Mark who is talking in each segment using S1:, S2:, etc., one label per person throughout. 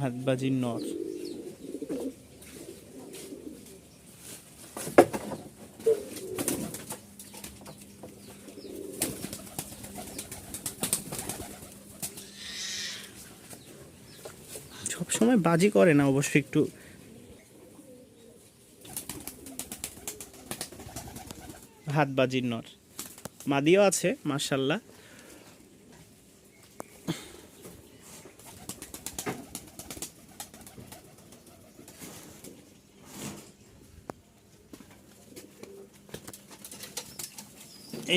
S1: হাতবাজির নর। সবসময় বাজি করে না অবশ্যই, একটু হাতবাজির নর। মাদিও আছে মাশাআল্লাহ।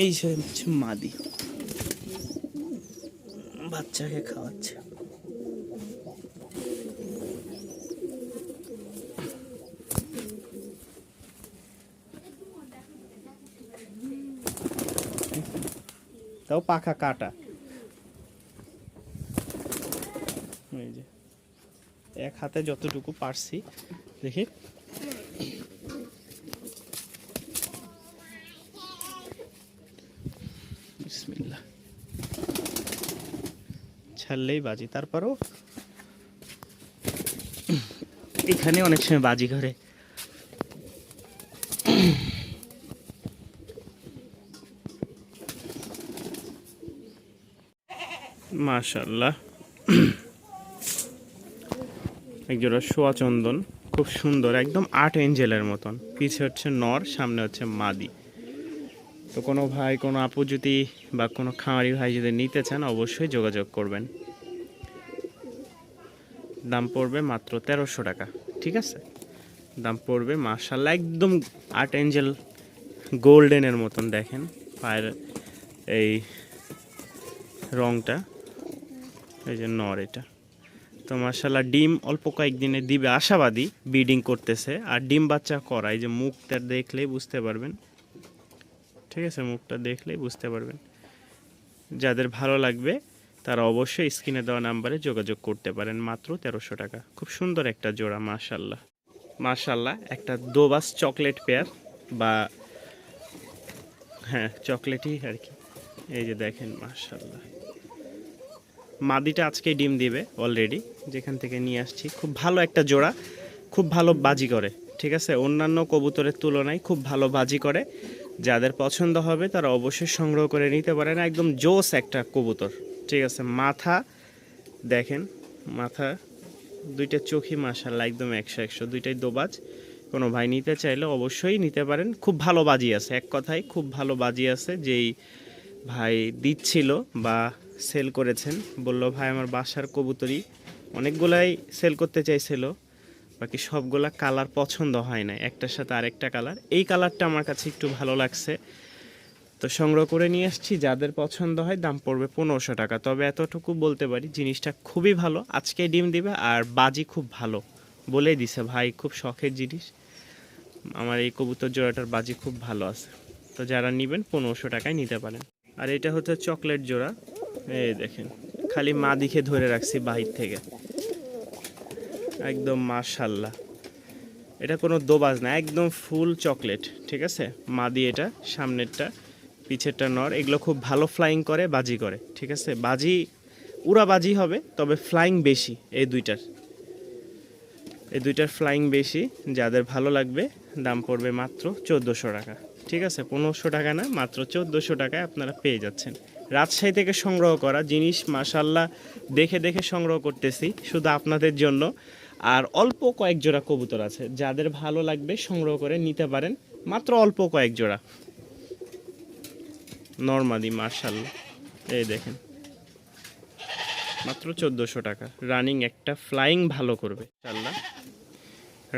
S1: এই যে হচ্ছে মাদি, বাচ্চাকে খাওয়াচ্ছে। তাও পাখা কাটা। এই যে এক হাতে যতটুকু পারছি দেখি। বিসমিল্লাহ, ছাড়লেই বাজি। তারপরও এখানে অনেক সময় বাজি করে। মাশাআল্লাহ, একজোড়া সোয়া চন্দন, খুব সুন্দর, একদম আর্ট এঞ্জেলের মতন। পিছে হচ্ছে নর, সামনে হচ্ছে মাদি। তো কোনো ভাই, কোনো আপু যদি বা কোনো খামারি ভাই যদি নিতে চান অবশ্যই যোগাযোগ করবেন। দাম পড়বে মাত্র 1300 টাকা। ঠিক আছে, দাম পড়বে মাশাআল্লাহ, একদম আর্ট এঞ্জেল গোল্ডেনের মতন। দেখেন পায়ের এই রংটা, এই যে নর এটা। তো মাশাআল্লাহ ডিম অল্প কয়েকদিনে দিবে আশাবাদী, ব্রিডিং করতেছে আর ডিম বাচ্চা করা। এই যে মুখটা দেখলেই বুঝতে পারবেন। ঠিক আছে, মুখটা দেখলেই বুঝতে পারবেন। যাদের ভালো লাগবে তারা অবশ্যই স্ক্রিনে দেওয়া নাম্বারে যোগাযোগ করতে পারেন। মাত্র 1300 টাকা। খুব সুন্দর একটা জোড়া মাশাআল্লাহ। মাশাআল্লাহ, একটা দোবাস চকলেট পেয়ার, বা হ্যাঁ চকলেটই আর কি। এই যে দেখেন মাশাআল্লাহ, মাদিটা আজকে ডিম দিবে অলরেডি, যেখান থেকে নিয়ে আসছি। খুব ভালো একটা জোড়া, খুব ভালো বাজি করে। ঠিক আছে, অন্যান্য কবুতরের তুলনায় খুব ভালো বাজি করে। যাদের পছন্দ হবে তারা অবশ্যই সংগ্রহ করে নিতে পারেন। একদম জোস একটা কবুতর। ঠিক আছে, মাথা দেখেন, মাথা দুইটা চোখই মাশাআল্লাহ একদম 100 দুইটাই দোবাজ। কোনো ভাই নিতে চাইলে অবশ্যই নিতে পারেন। খুব ভালো বাজি আছে, এক কথায় খুব ভালো বাজি আছে। যেই ভাই দিচ্ছিল বা সেল করেছেন, বলল ভাই আমার বাসার কবুতরই অনেকগুলাই সেল করতে চাইছিল, বাকি সবগুলা কালার পছন্দ হয় না, একটার সাথে আরেকটা কালার। এই কালারটা আমার কাছে একটু ভালো লাগছে, তো সংগ্রহ করে নিয়ে আসছি। যাদের পছন্দ হয় দাম পড়বে 1500 টাকা। তবে এতটুকু বলতে পারি, জিনিসটা খুবই ভালো, আজকে ডিম দিবে আর বাজি খুব ভালো বলেই দিছে ভাই। খুব শখের জিনিস আমার এই কবুতর জোড়াটার, বাজি খুব ভালো আছে। তো যারা নেবেন 1500 টাকায় নিতে পারেন। আর এটা হচ্ছে চকলেট জোড়া। এই দেখেন, খালি মা দিকে ধরে রাখছি বাহির থেকে, একদম মাশাআল্লাহ। এটা কোনো দোবাজ না, একদম ফুল চকলেট। ঠিক আছে, মাদি এটা, সামনেরটা, পিছেরটা নর। এগুলো খুব ভালো ফ্লাইং করে, বাজি করে। ঠিক আছে, বাজি উড়া বাজি হবে, তবে ফ্লাইং বেশি এই দুইটার ফ্লাইং বেশি। যাদের ভালো লাগবে দাম পড়বে মাত্র 1400 টাকা। ঠিক আছে, 1500 টাকা না, মাত্র 1400 টাকায় আপনারা পেয়ে যাচ্ছেন। রাজশাহী থেকে সংগ্রহ করা জিনিস মাশাআল্লাহ, দেখে দেখে সংগ্রহ করতেছি শুধু আপনাদের জন্য। আর অল্প কয়েক জোড়া কবুতর আছে, যাদের ভালো লাগবে সংগ্রহ করে নিতে পারেন। মাত্র অল্প কয়েক জোড়া নরমাদি মাশাআল্লাহ। এই দেখেন, মাত্র 1400 টাকা। রানিং একটা, ফ্লাইং ভালো করবে ইনশাআল্লাহ।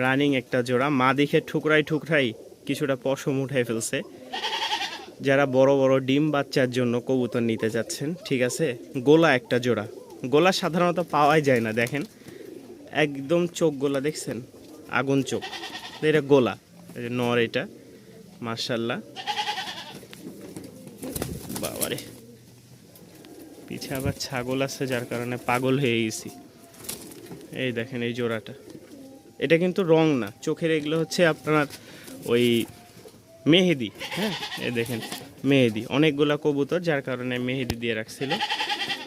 S1: রানিং একটা জোড়া, মা দেখে ঠুকরাই ঠুকরাই কিছুটা পশম উঠাই ফেলছে। যারা বড় বড় ডিম বাচ্চার জন্য কবুতর নিতে যাচ্ছেন, ঠিক আছে, গোলা একটা জোড়া। গোলা সাধারণত পাওয়াই যায় না। দেখেন একদম চোখ গোলা, দেখছেন আগুন চোখ, এটা গোলা। এই যে নর এটা মাশাআল্লাহ। বাবারে, পিছে আবার ছাগল আছে যার কারণে পাগল হয়ে গেছি। এই দেখেন এই জোড়াটা, এটা কিন্তু রং না, চোখের এগুলো হচ্ছে আপনার ওই মেহেদি। হ্যাঁ, এই দেখেন মেহেদি, অনেকগুলা কবুতর যার কারণে মেহেদি দিয়ে রাখছিল।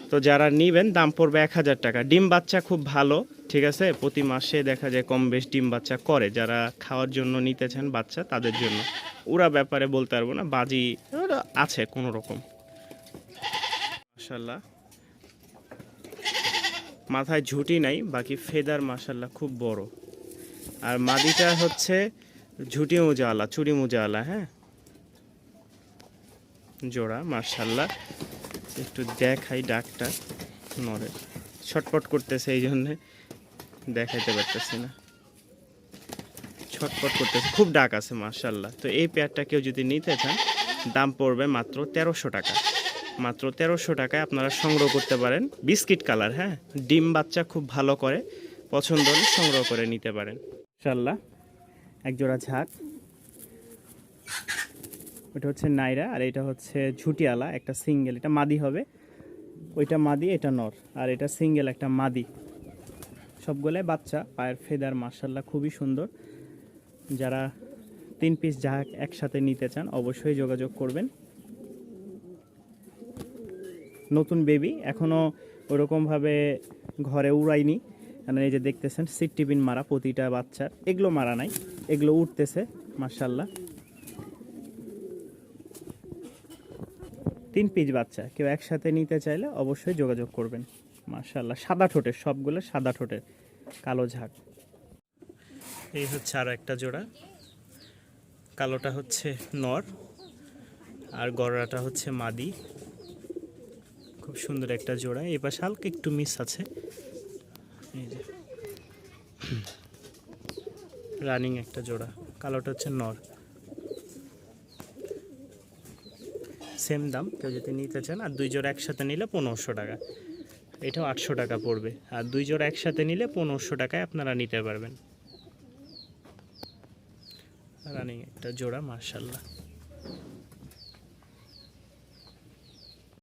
S1: তো তো যারা নেবেন দাম পড়বে 1000 টাকা। ডিম বাচ্চা খুব ভালো, ঠিক আছে, প্রতি মাসে দেখা যায় কম বেশ ডিম বাচ্চা করে। যারা খাওয়ার জন্য নিতে চান বাচ্চা তাদের জন্য। ওরা ব্যাপারে বলতে পারবো না, বাজি ওরা আছে কোনো রকম। মাশাল্লাহ, মাথায় ঝুঁটি নাই, বাকি ফেদার মাশাল্লাহ খুব বড়। আর মাদিটা হচ্ছে ঝুঁটি মোজাওয়ালা, চুড়ি মোজাওয়ালা, হ্যাঁ জোড়া মাশাল্লাহ। একটু দেখাই ডাকটা নড়ে, ছটপট করতেছে এই জন্যে দেখাইতে পারতেছি না, ছটপট করতেছে, খুব ডাক আছে মাশাল্লাহ। তো এই পেয়ারটা কেউ যদি নিতে চান দাম পড়বে মাত্র 1300 টাকা। মাত্র 1300 টাকায় আপনারা সংগ্রহ করতে পারেন। বিস্কিট কালার, হ্যাঁ, ডিম বাচ্চা খুব ভালো করে, পছন্দ হলে সংগ্রহ করে নিতে পারেন মাশাল্লাহ। এক জোড়া ঝাঁক, ওটা হচ্ছে নাইরা আর এটা হচ্ছে ঝুটিয়ালা, একটা সিঙ্গেল, এটা মাদি হবে, ওইটা মাদি এটা নর, আর এটা সিঙ্গেল একটা মাদি, সবগুলাই বাচ্চা। পায়ের ফেদার মাশাল্লাহ খুবই সুন্দর। যারা 3 পিস ঝাঁক একসাথে নিতে চান অবশ্যই যোগাযোগ করবেন। নতুন বেবি, এখনও ওরকমভাবে ঘরে উড়াইনি, কারণ এই যে দেখতেছেন সিট টিফিন মারা প্রতিটা বাচ্চার, এগুলো মারা নাই, এগুলো উঠতেছে মাশাল্লাহ। 3 পিস বাচ্চা কেউ একসাথে নিতে চাইলে অবশ্যই যোগাযোগ করবেন মাশাল্লাহ। সাদা ঠোঁটের, সবগুলো সাদা ঠোঁটের, কালো ঝাঁক। এই হচ্ছে আরও একটা জোড়া, কালোটা হচ্ছে নর আর গড়াটা হচ্ছে মাদি, খুব সুন্দর একটা জোড়া। এই পাশে হালকা একটু মিস আছে, এই যে রানিং একটা জোড়া, কালোটা হচ্ছে নর। সেম দাম, কেউ যদি নিতে চান। আর 2 জোড়া একসাথে নিলে 1500 টাকা, এটাও 800 টাকা পড়বে। আর 2 জোড়া একসাথে নিলে 1500 টাকায় আপনারা নিতে পারবেন। রানিং একটা জোড়া মাশাল্লাহ।